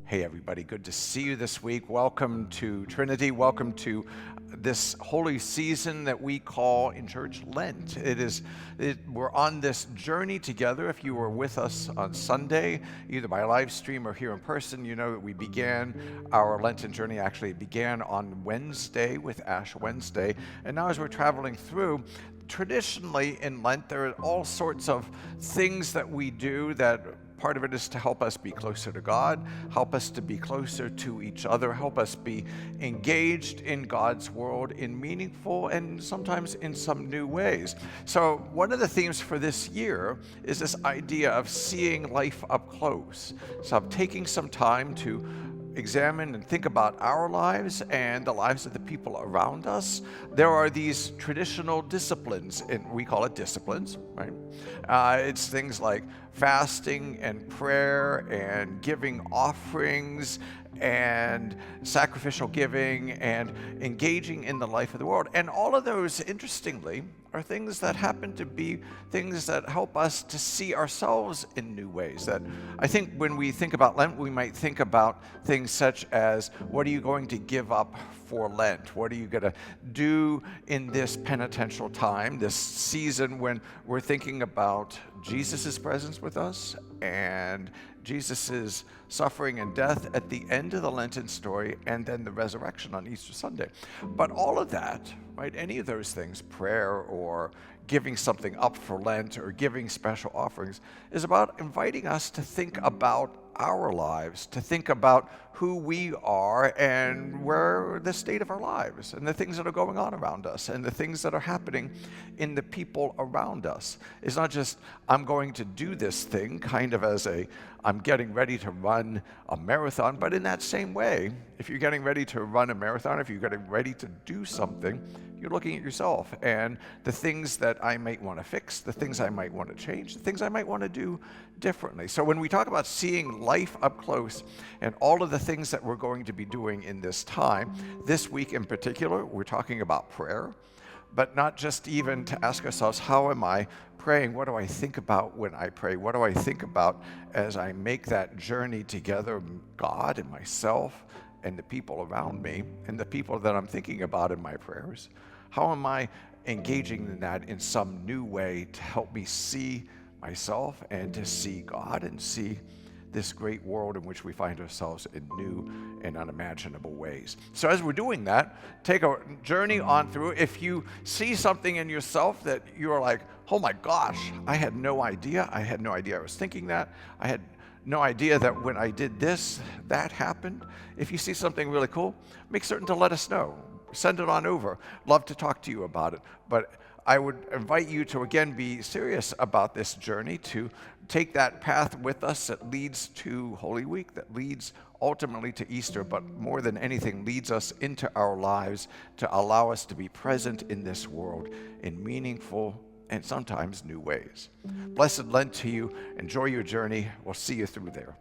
Hey everybody, good to see you this week. Welcome to Trinity. Welcome to this holy season that we call in church Lent. We're on this journey together. If you were with us on Sunday, either by live stream or here in person, you know that we began our Lenten journey. Actually, it began on Wednesday with Ash Wednesday. And now as we're traveling through, traditionally in Lent, there are all sorts of things that we do that part of it is to help us be closer to God, help us to be closer to each other, help us be engaged in God's world in meaningful and sometimes in some new ways. So one of the themes for this year is this idea of seeing life up close. So I'm taking some time to examine and think about our lives and the lives of the people around us. There are these traditional disciplines, and we call it disciplines, right? It's things like fasting and prayer and giving offerings and sacrificial giving and engaging in the life of the world. And all of those, interestingly, are things that happen to be things that help us to see ourselves in new ways. That I think when we think about Lent, we might think about things such as, what are you going to give up for Lent? What are you going to do in this penitential time, this season when we're thinking about Jesus' presence with us and Jesus' suffering and death at the end of the Lenten story, and then the resurrection on Easter Sunday. But all of that, right, any of those things, prayer or giving something up for Lent or giving special offerings, is about inviting us to think about our lives, to think about who we are and where the state of our lives and the things that are going on around us and the things that are happening in the people around us. It's not just, I'm going to do this thing kind of as I'm getting ready to run a marathon, but in that same way, if you're getting ready to run a marathon, if you're getting ready to do something, you're looking at yourself and the things that I might want to fix, the things I might want to change, the things I might want to do differently. So when we talk about seeing life up close and all of the things that we're going to be doing in this time, this week in particular, we're talking about prayer, but not just even to ask ourselves, how am I praying? What do I think about when I pray? What do I think about as I make that journey together, God and myself and the people around me and the people that I'm thinking about in my prayers? How am I engaging in that in some new way to help me see myself and to see God and see this great world in which we find ourselves in new and unimaginable ways? So as we're doing that, take a journey on through. If you see something in yourself that you're like, oh my gosh, I had no idea. I had no idea I was thinking that. I had no idea that when I did this, that happened. If you see something really cool, make certain to let us know. Send it on over. Love to talk to you about it. But I would invite you to, again, be serious about this journey, to take that path with us that leads to Holy Week, that leads ultimately to Easter, but more than anything, leads us into our lives to allow us to be present in this world in meaningful and sometimes new ways. Blessed Lent to you. Enjoy your journey. We'll see you through there.